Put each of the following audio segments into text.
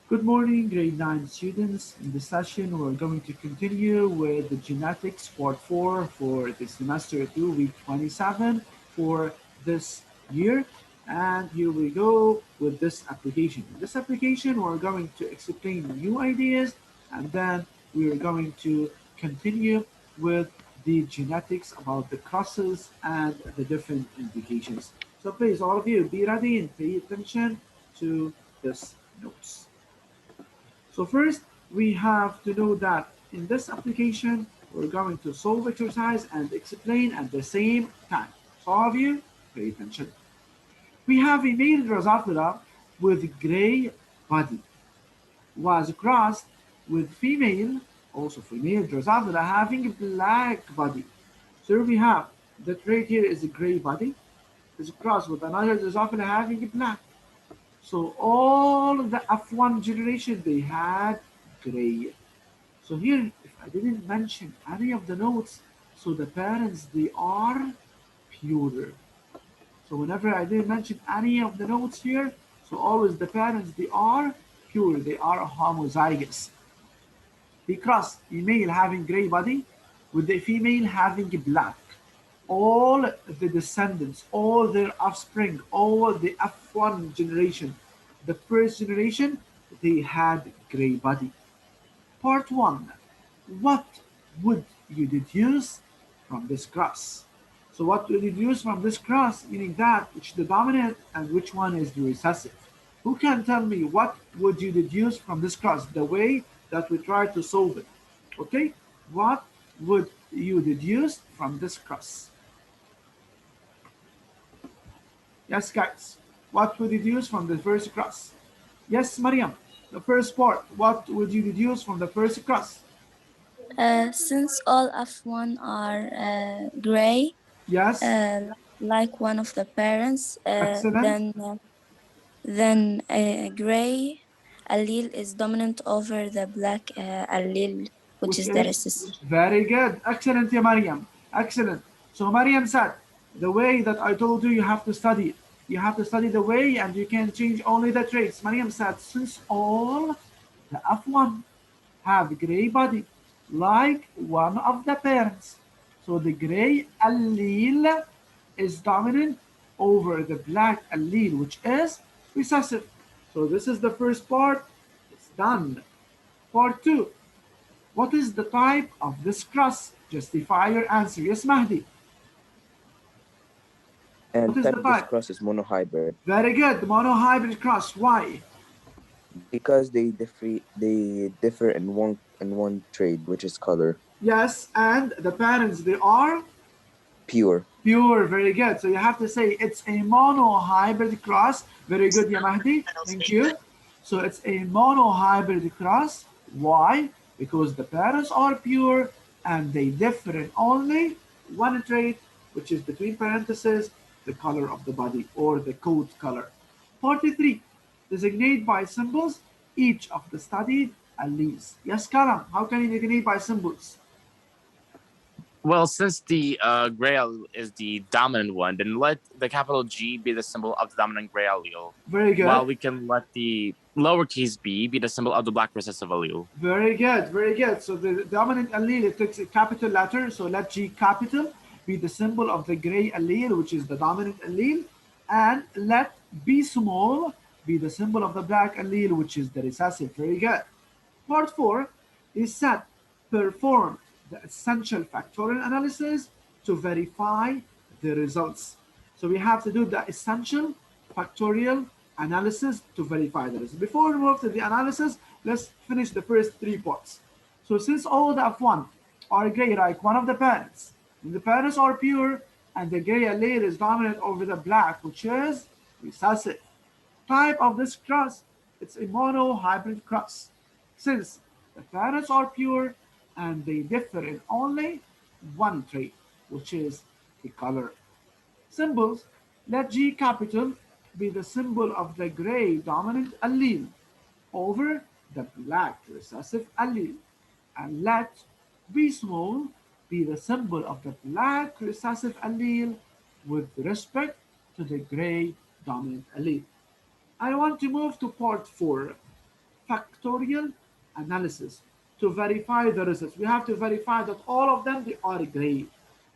Good morning, grade 9 students. In this session, we're going to continue with the genetics part 4 for the semester 2, week 27 for this year. And here we go with this application. In this application, we're going to explain new ideas and then we are going to continue with the genetics about the crosses and the different indications. So please, all of you, be ready and pay attention to this notes. So first, we have to know that in this application, we're going to solve exercise and explain at the same time. So all of you, pay attention. We have a male Drosophila with gray body was crossed with female, also female Drosophila having black body. So we have the trait here is a gray body, is crossed with another Drosophila having black. So all the F1 generation, they had gray. So here, if I didn't mention any of the notes, so the parents, they are pure. So whenever I didn't mention any of the notes here, so always the parents, they are pure, they are homozygous. They cross a male having gray body with the female having black. All the descendants, all their offspring, all the F1 generation, the first generation, they had gray body. Part 1. What would you deduce from this cross? So what would you deduce from this cross, meaning that which is the dominant and which one is the recessive? Who can tell me what would you deduce from this cross, the way that we try to solve it? Okay, what would you deduce from this cross? Yes, guys, what would you deduce from the first cross? Yes, Mariam, the first part, what would you deduce from the first cross? Since all F1 are gray, Yes, like one of the parents, excellent. then gray allele is dominant over the black allele, which Which is the is recessive. very good. Excellent, ya Mariam. Excellent. So Mariam said, the way that I told you, you have to study it. You have to study the way and you can change only the traits. Mariam said, since all the F1 have gray body, like one of the parents. So the gray allele is dominant over the black allele, which is recessive. So this is the first part. It's done. Part 2. What is the type of this cross? Justify your answer. Yes, Mahdi. What And is type the of this type? cross is monohybrid Very good. Monohybrid cross. Why? because they differ in one trait, which is color. Yes, and the parents, they are Pure. pure. Very good. So you have to say it's a monohybrid cross. Very good, ya Mahdi. Thank you. So it's a monohybrid cross. Why? Because the parents are pure and they differ in only one trait, which is between parentheses, the color of the body or the coat color. 43. Designate by symbols each of the studied alleles. Yes, Karam, how can you designate by symbols? Well, since the gray allele is the dominant one, then let the capital G be the symbol of the dominant gray allele, Very while good. we can let the lowercase b be the symbol of the black recessive allele. Very good, very good. So the dominant allele, it takes a capital letter. So let G capital be the symbol of the gray allele, which is the dominant allele. And let B small be the symbol of the black allele, which is the recessive. Very good. Part 4 is set. Perform the essential factorial analysis to verify the results. So we have to do the essential factorial analysis to verify the results. Before we move to the analysis, let's finish the first 3 parts. So since all the F1 are gray like one of the parents, and the parents are pure, and the gray allele is dominant over the black, which is recessive. Type of this cross, it's a monohybrid cross. Since the parents are pure and they differ in only one trait, which is the color. Symbols, let G capital be the symbol of the gray dominant allele over the black recessive allele, and let B small be the symbol of the black recessive allele with respect to the gray dominant allele. I want to move to part 4. factorial analysis to verify the results. We have to verify that all of them they are gray.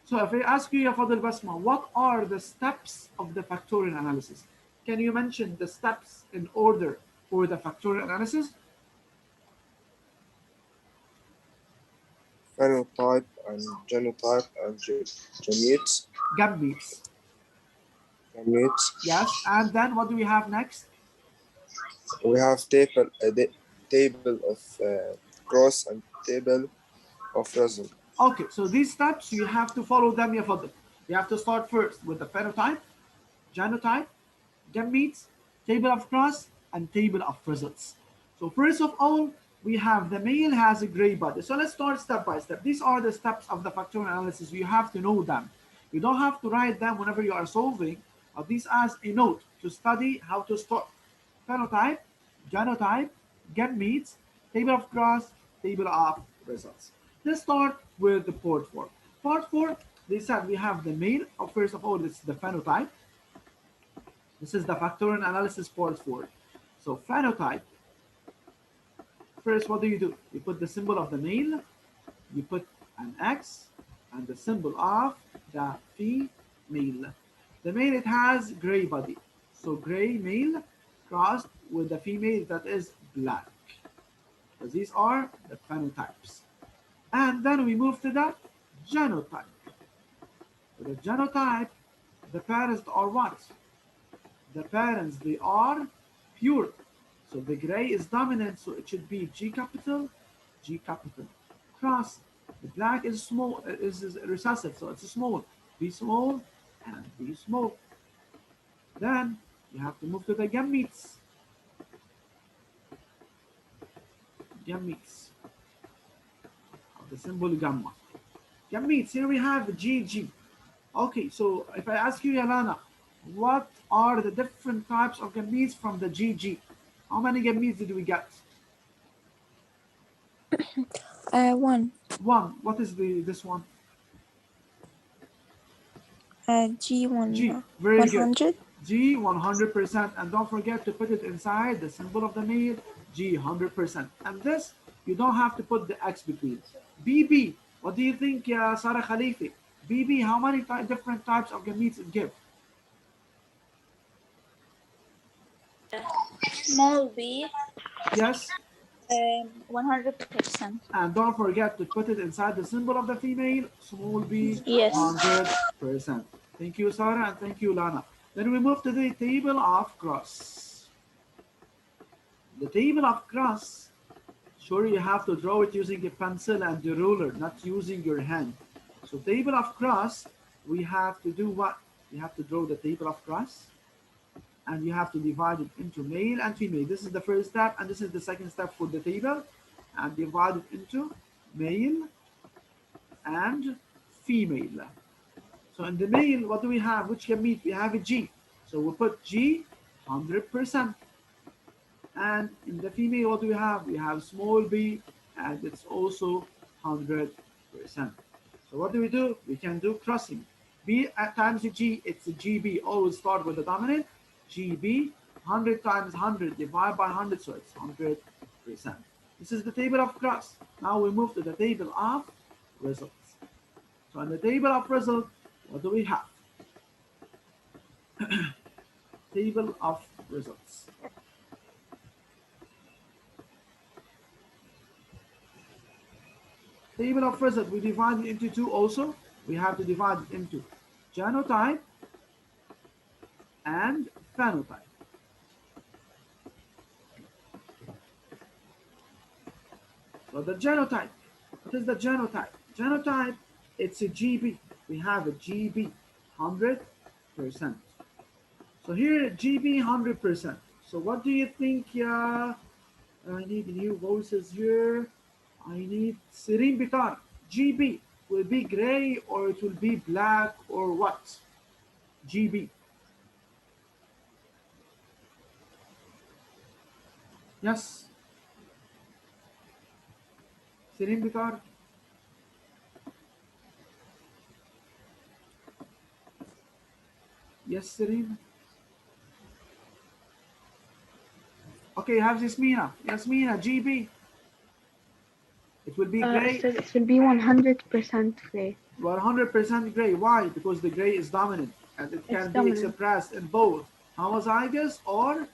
So if I ask you, Ya Fadil Basma, what are the steps of the factorial analysis? Can you mention the steps in order for the factorial analysis? phenotype and genotype and gametes. Gametes. Gametes. Yes, and then what do we have next? We have table of cross and table of result. Okay, so these steps you have to follow them, Ya Fadil. You have to start first with the phenotype, genotype, gametes, table of cross, and table of results. So first of all, we have the male has a gray body. So let's start step by step. These are the steps of the factorial analysis. You have to know them. You don't have to write them whenever you are solving, but these as a note to study how to start. Phenotype, genotype, gametes, table of cross, table of results. Let's start with the part 4. Part 4, they said we have the male. First of all, this is the phenotype. This is the factorial analysis part 4. So phenotype, first what do? You put the symbol of the male, you put an X, and the symbol of the female. The male, it has gray body. So gray male crossed with the female that is black. So these are the phenotypes. And then we move to the genotype. So the genotype, the parents are what? The parents, they are pure. So the gray is dominant, so it should be G capital, G capital. Cross, the black is small, is recessive, so it's small. B small and B small. Then you have to move to the gametes. Gametes of the symbol gamma. Gametes, here we have GG. Okay, so if I ask you, Yalana, what are the different types of gametes from the GG? How many gametes did we get? One. One. What is this one? G one. G. Very good. 100. G 100%. And don't forget to put it inside the symbol of the male. G 100%. And this, you don't have to put the X between. BB. What do you think, Sarah Khalifi? BB, how many different types of gametes it give? Small b. Yes. 100%. And don't forget to put it inside the symbol of the female, small b, Yes. 100%. Thank you, Sarah, and thank you, Lana. Then we move to the table of cross. The table of cross, sure you have to draw it using a pencil and the ruler, not using your hand. So table of cross, we have to do what? We have to draw the table of cross, and you have to divide it into male and female. This is the first step, and this is the second step for the table, and divide it into male and female. So in the male, what do we have? Which gamete? We have a G. So we put G 100%. And in the female, what do we have? We have small b, and it's also 100%. So what do? We can do crossing. B times G, it's a GB. Always start with the dominant. GB, 100 times 100, divide by 100, so it's 100%. This is the table of cross. Now we move to the table of results. So in the table of results, what do we have? Table of results. Table of results, we divide it into two also. We have to divide it into genotype and phenotype. So the genotype, what is the genotype? Genotype, it's a GB. We have a GB 100%. So here GB 100%. So what do you think? Yeah, I need new voices here. I need Sirin Bitar. GB will be gray or it will be black or what? GB. Yes. Sirin Bitar. Yes, Sirin. Okay, have Yasmina. Yasmina, GB. It will be gray. So it will be 100% gray. 100% gray. Why? Because the gray is dominant and it can be dominant. expressed in both homozygous or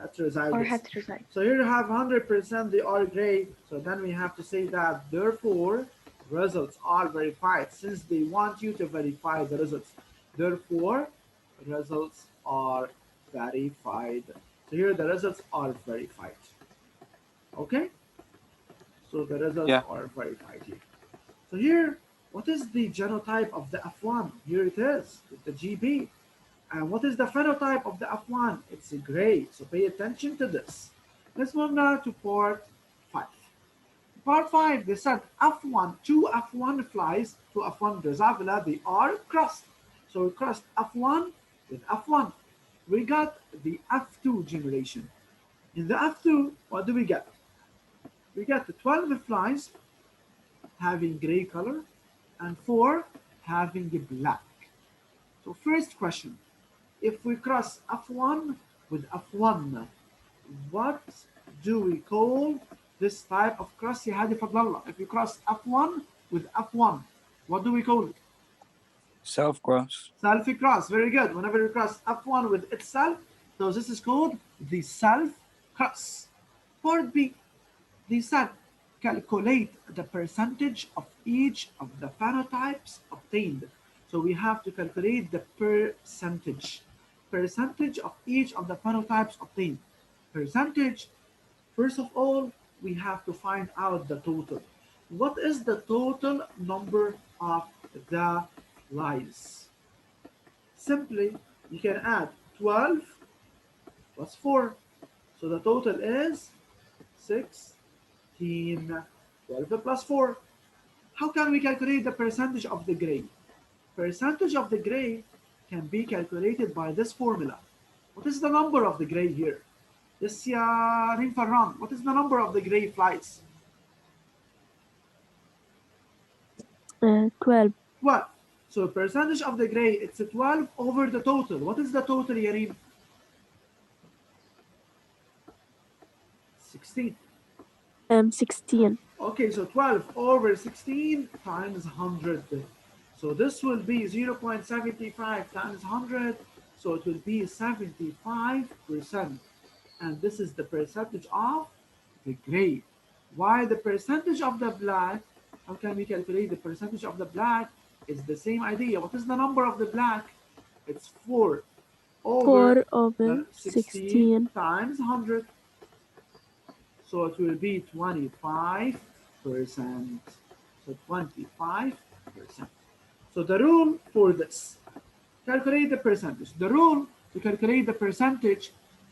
heterozygous. Or heterozygous. So here you have 100% they are gray. So then we have to say that therefore results are verified since they want you to verify the results. Therefore results are verified. So here the results are verified. Okay? So the results are verified here. So here, what is the genotype of the F1? Here it is, the GB. And what is the phenotype of the F1? It's a gray. So pay attention to this. Let's move now to part 5. Part 5, they said F1, two F1 flies, two F1 Drosophila, they are crossed. So we crossed F1 with F1. We got the F2 generation. In the F2, what do we get? We get the 12 flies having gray color and 4 having black. So first question, if we cross F1 with F1, what do we call this type of cross? If you cross F1 with F1, what do we call it? Self-cross. Self-cross, very good. Whenever you cross F1 with itself, so this is called the self-cross. Part B, they said calculate the percentage of each of the phenotypes obtained. So we have to calculate the percentage of each of the phenotypes obtained. Percentage, first of all, we have to find out the total. What is the total number of the flies? Simply, you can add 12 plus 4. So the total is 16. 12 plus 4. How can we calculate the percentage of the gray? Percentage of the gray can be calculated by this formula. What is the number of the gray here? Yes, Rin Farran. What is the number of the gray flies? 12. 12. So percentage of the gray, it's a 12 over the total. What is the total, Yarin? 16. 16. Okay, so 12 over 16 times 100. So this will be 0.75 times 100. So it will be 75%. And this is the percentage of the gray. Why the percentage of the black? How can we calculate the percentage of the black? It's the same idea. What is the number of the black? It's 4 over, 4 over 16 times 100. So it will be 25%. So 25%. So the rule for this, calculate the percentage. The rule to calculate the percentage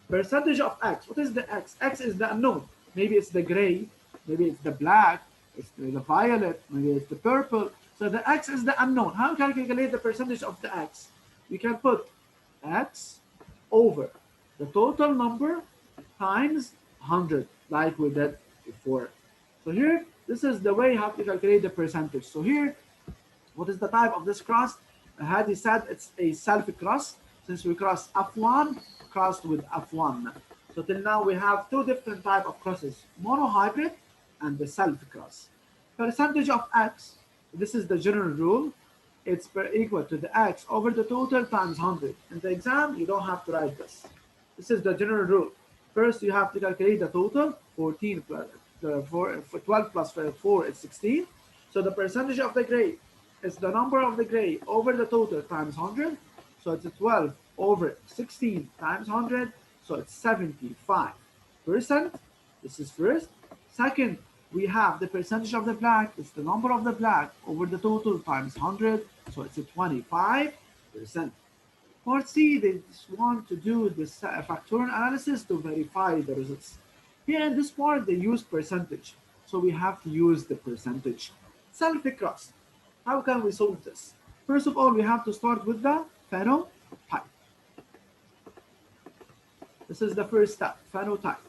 of X. What is the X? X is the unknown. Maybe it's the gray, maybe it's the black, it's the violet, maybe it's the purple. So the X is the unknown. How can I calculate the percentage of the X? We can put X over the total number times 100, like we did before. So here, this is the way how to calculate the percentage. So here, what is the type of this cross? Hadi said it's a self-cross. Since we crossed F1, crossed with F1. So till now we have two different type of crosses, monohybrid and the self-cross. Percentage of X, this is the general rule. It's equal to the X over the total times 100. In the exam, you don't have to write this. This is the general rule. First, you have to calculate the total. 14 plus 12 plus 4 is 16. So the percentage of the gray is the number of the gray over the total times 100. So it's 12 over 16 times 100. So it's 75%. This is first. Second, we have the percentage of the black. It's the number of the black over the total times 100. So it's a 25%. Part C, they just want to do this factorial analysis to verify the results. Here in this part, they use percentage. So we have to use the percentage. Self-cross. How can we solve this? First of all, we have to start with the phenotype. This is the first step, phenotype.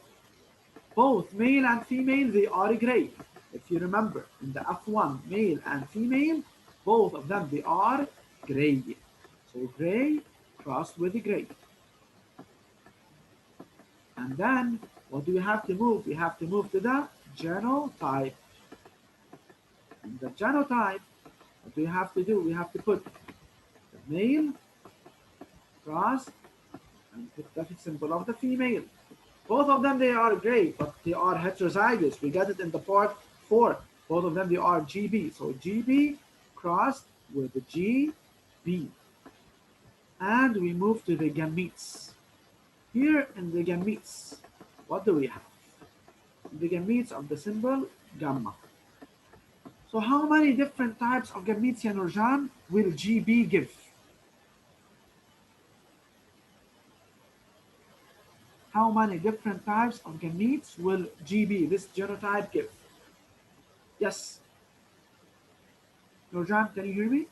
Both male and female, they are gray. If you remember, in the F1, male and female, both of them, they are gray. So gray crossed with gray. And then What do we have to move? We have to move to the genotype. In the genotype, what do we have to do? We have to put the male cross and put the symbol of the female. Both of them, they are gray, but they are heterozygous. We get it in the part 4. Both of them, they are GB. So GB crossed with the GB. And we move to the gametes. Here in the gametes, what do we have? The gametes of the symbol gamma. So how many different types of gametes, Nurjan, will GB give? How many different types of gametes will GB, this genotype, give? Yes. Nurjan, can you hear me?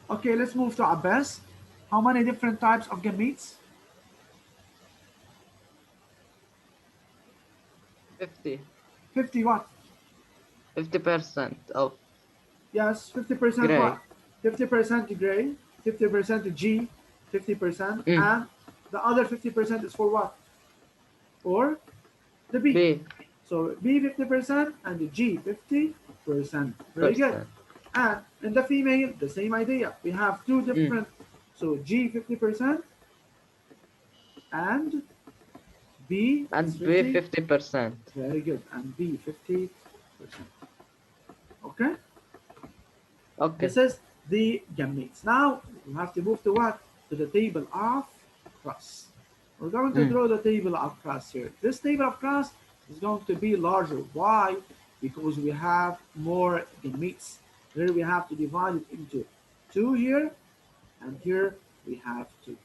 Okay, let's move to Abbas. How many different types of gametes? 50. 50 what? 50% of Yes, 50% gray. what? 50% gray, 50% G, 50%, and the other 50% is for what? For the B. B. So B 50% and the G 50%. Very good. And in the female, the same idea. We have two different, so G 50% and B and is B 50%. Very good. And B 50%. Okay? Okay. This is the gametes. Now we have to move to what? To the table of cross. We're going to draw the table of cross here. This table of cross is going to be larger. Why? Because we have more gametes. Here we have to divide it into 2 here, and here we have 2.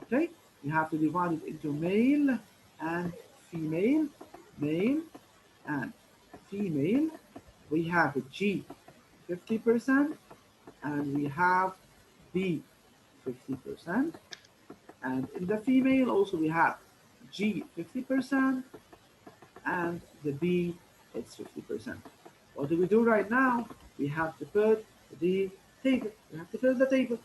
Okay? We have to divide it into male and female, male and female. We have G 50%, and we have B 50%. And in the female also we have G 50% and the B is 50%. What do we do right now? We have to put the table. We have to fill the table.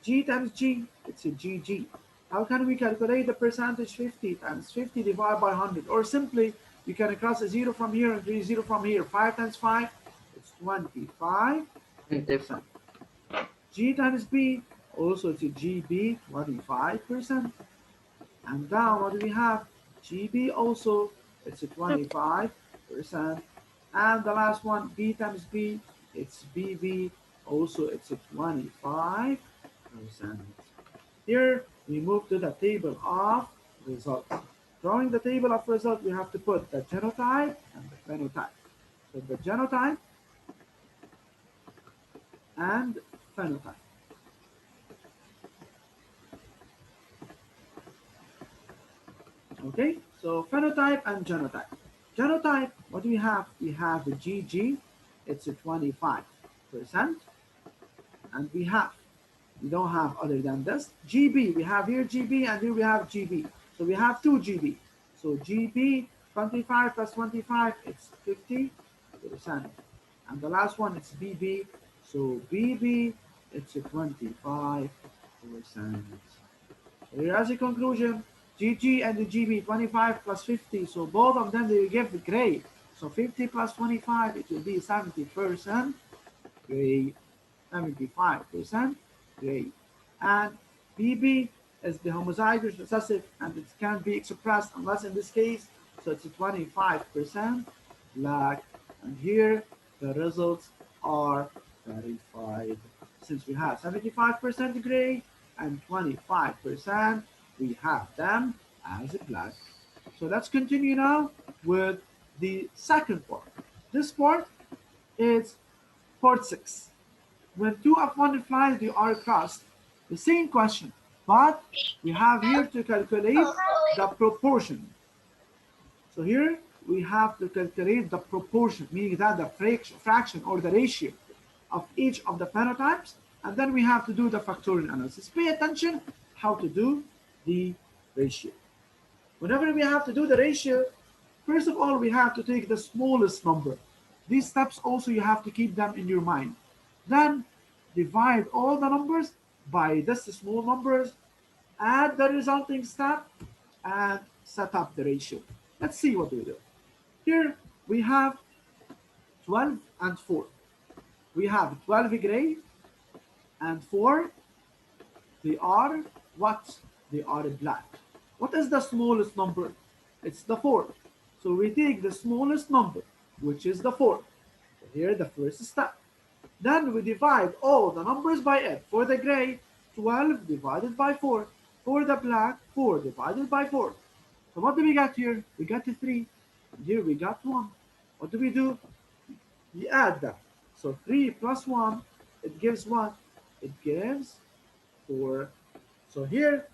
G times G, it's a GG. How can we calculate the percentage? 50 times 50 divided by 100. Or simply, you can cross a 0 from here and 3 0 from here. 5 times 5, it's 25%. G times B, also it's a GB, 25%. And down, what do we have? GB also, it's a 25%. And the last one, B times B, it's BB, also it's a 25%. Here, we move to the table of results. Drawing the table of results, we have to put the genotype and the phenotype. So the genotype and phenotype. Okay, so phenotype and genotype. Genotype, what do we have? We have the GG, it's a 25%. And we don't have other than this. GB, we have here GB and here we have GB. So we have 2 GB. So GB 25 plus 25, it's 50%. And the last one is BB. So BB, it's a 25%. Here as a conclusion, GG and the GB 25 plus 50. So both of them they give the gray. So 50 plus 25, it will be 70% gray, 75% gray. And BB is the homozygous recessive and it can't be expressed unless in this case, so it's a 25% black. And here the results are verified. Since we have 75% gray and 25%, we have them as a black. So let's continue now with the second part. This part is part 6. When 2 F1 flies, they are crossed. The same question, but we have here to calculate the proportion. So here we have to calculate the proportion, meaning that the fraction or the ratio of each of the phenotypes, and then we have to do the factorial analysis. Pay attention how to do the ratio. Whenever we have to do the ratio, first of all, we have to take the smallest number. These steps also you have to keep them in your mind. Then divide all the numbers by this small numbers, add the resulting step, and set up the ratio. Let's see what we do. Here we have 12 and 4. We have 12 gray and 4. They are what? They are black. What is the smallest number? It's the 4. So we take the smallest number, which is the 4. So here the first step. Then we divide all the numbers by it. For the gray, 12 divided by 4. For the black, 4 divided by 4. So what do we got here? We got a 3. And here we got 1. What do? We add them. So 3 plus 1, it gives what? It gives 4. So here,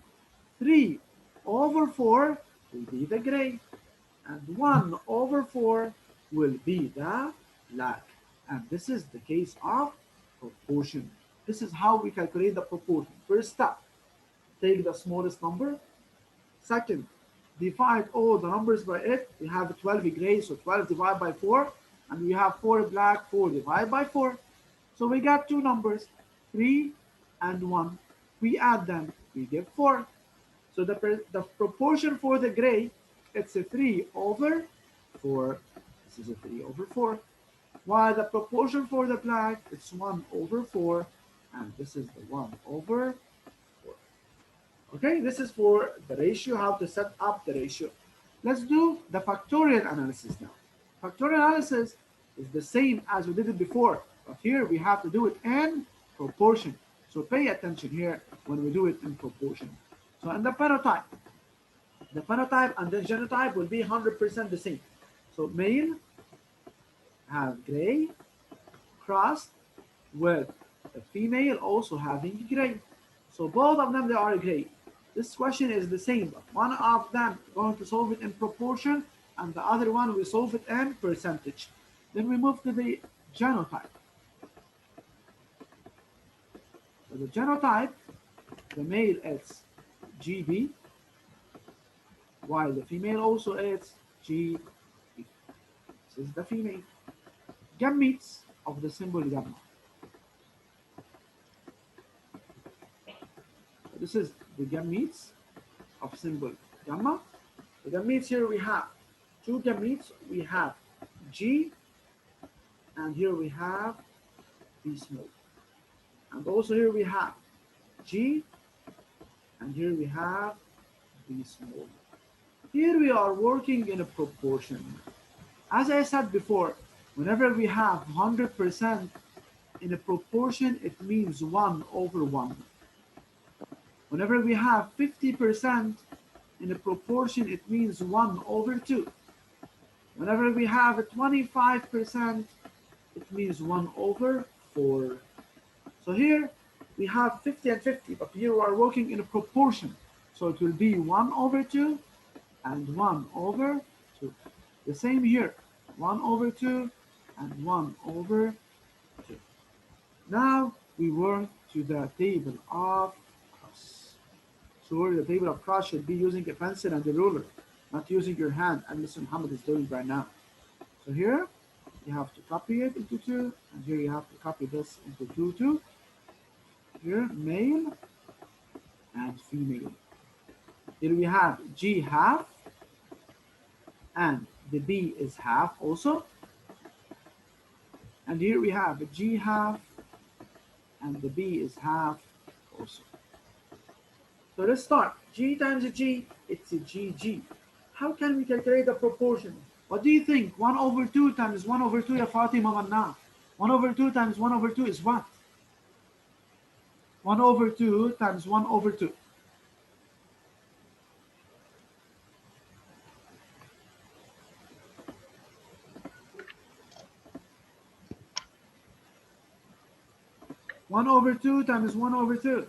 3 over 4 will be the gray, and 1 over 4 will be the black. And this is the case of proportion. This is how we calculate the proportion. First step, take the smallest number. Second, divide all the numbers by it. We have 12 gray, so 12 divided by 4. And we have 4 black, 4 divided by 4. So we got two numbers, 3 and 1. We add them, we get 4. So the proportion for the gray, it's a 3 over 4. This is a 3 over 4. While the proportion for the black, it's 1 over 4. And this is the 1 over 4. Okay, this is for the ratio, how to set up the ratio. Let's do the factorial analysis now. Factorial analysis is the same as we did it before, but here we have to do it in proportion. So pay attention here when we do it in proportion. So in the phenotype and the genotype will be 100% the same. So male have gray crossed with the female also having gray. So both of them, they are gray. This question is the same, but one of them going to solve it in proportion and the other one we solve it in percentage. Then we move to the genotype. So the genotype, the male is GB, while the female also is GB. This is the female. Gametes of the symbol gamma. So this is the gametes of symbol gamma. The gametes here we have two gametes. We have G, and here we have B small. And also here we have G, and here we have B small. Here we are working in a proportion. As I said before, whenever we have 100% in a proportion, it means 1 over 1. Whenever we have 50% in a proportion, it means 1 over 2. Whenever we have 25%, it means 1 over 4. So here we have 50 and 50, but here we are working in a proportion. So it will be 1 over 2 and 1 over 2. The same here, 1 over 2 and 1 over 2. Now we work to the table of cross. So the table of cross should be using a pencil and a ruler, not using your hand, and Mr. Muhammad is doing right now. So here you have to copy it into 2, and here you have to copy this into 2, 2. Here, male and female. Here we have G half, and the B is half also. And here we have a G half, and the B is half also. So let's start. G times a G, it's a GG. How can we calculate the proportion? What do you think? 1 over 2 times 1 over 2, ya Fatima Manna. 1 over 2 times 1 over 2 is what? 1 over 2 times 1 over 2. One over 2 times 1 over 2.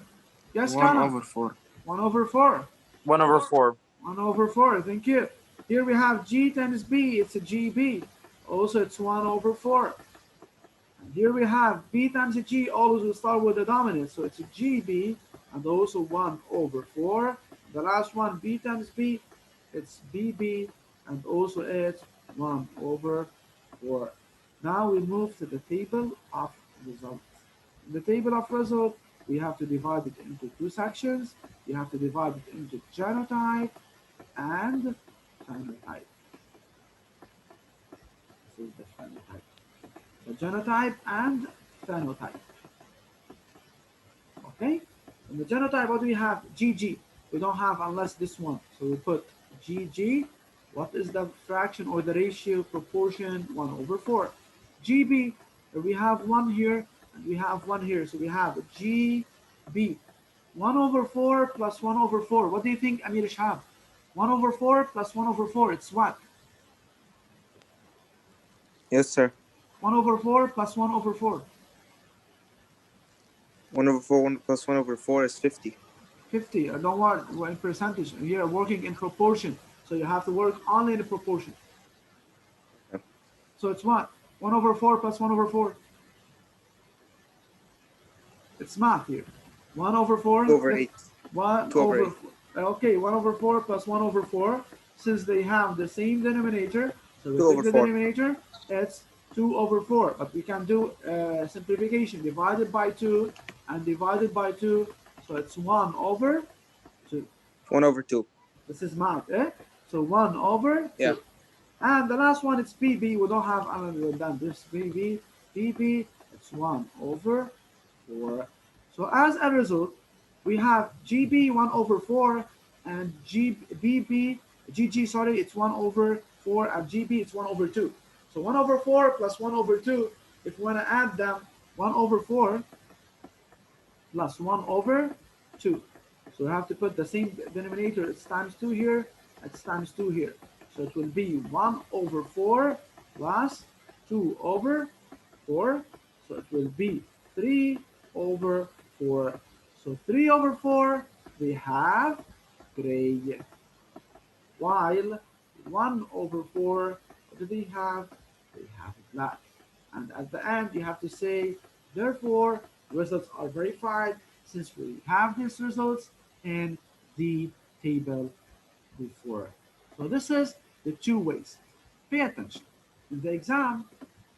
Yes, 1 Kana? over 4. 1 over 4. 1 over 4. 1 over 4, thank you. Here we have G times B, it's a GB. Also, it's 1 over 4. And here we have B times a G, always will start with the dominant, so it's a GB, and also 1 over 4. The last one, B times B, it's BB, and also it's 1 over 4. Now we move to the table of results. In the table of result, we have to divide it into two sections. You have to divide it into genotype and phenotype. This is the phenotype. The genotype and phenotype. Okay? In the genotype, what do we have? GG. We don't have unless this one. So we put GG. What is the fraction or the ratio proportion? 1 over 4. GB, we have 1 here and we have 1 here. So we have GB. 1 over 4 plus 1 over 4. What do you think, Amir Shahab? 1 over 4 plus 1 over 4. It's what? Yes, sir. 1 over 4 plus 1 over 4. 1 over 4, 1 plus 1 over 4 is 50. 50. I don't want in percentage. Here, working in proportion. So you have to work only in proportion. Okay. So it's what? 1 over 4 plus 1 over 4. It's math here. 1 over 4. 2 over 8. 1 2 over over 8. 4. Okay, 1 over 4 plus 1 over 4. Since they have the same denominator, so we 2 take over the 4. denominator, it's 2 over 4. But we can do simplification. Divided by 2 and divided by 2. So it's 1 over 2. 1 over 2. This is math, eh? So 1 over 2. Yeah. And the last one, it's PB. We don't have another than this PB. PB, it's 1 over 4. So as a result, we have GB 1 over 4 and GG, sorry, it's 1 over 4 and GB, it's 1 over 2. So 1 over 4 plus 1 over 2, if we want to add them, 1 over 4 plus 1 over 2. So we have to put the same denominator. It's times 2 here. It's times 2 here. So it will be 1 over 4 plus 2 over 4. So it will be 3 over 4. So 3 over 4, we have gray. While 1 over 4, what do they have? They have black. And at the end, you have to say, therefore, results are verified since we have these results in the table before. So this is the two ways. Pay attention. In the exam,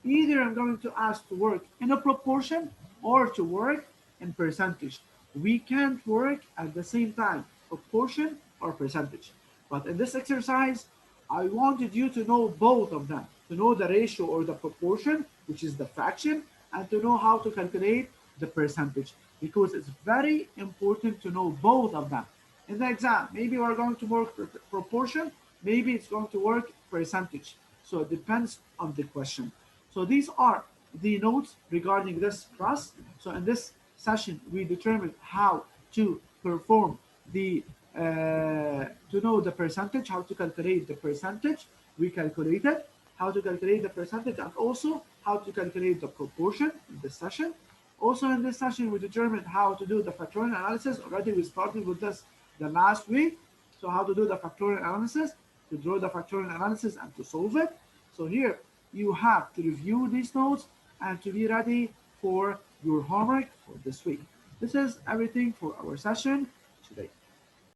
either I'm going to ask to work in a proportion or to work in percentage. We can't work at the same time, proportion or percentage. But in this exercise, I wanted you to know both of them, to know the ratio or the proportion, which is the fraction, and to know how to calculate the percentage, because it's very important to know both of them. In the exam, maybe we're going to work proportion, maybe it's going to work percentage. So it depends on the question. So these are the notes regarding this class. So in this session, we determined how to perform the, to know the percentage, how to calculate the percentage. We calculated how to calculate the percentage and also how to calculate the proportion in this session. Also in this session, we determined how to do the factorial analysis. Already we started with this the last week. So how to do the factorial analysis, to draw the factorial analysis and to solve it. So here you have to review these notes and to be ready for your homework for this week. This is everything for our session today.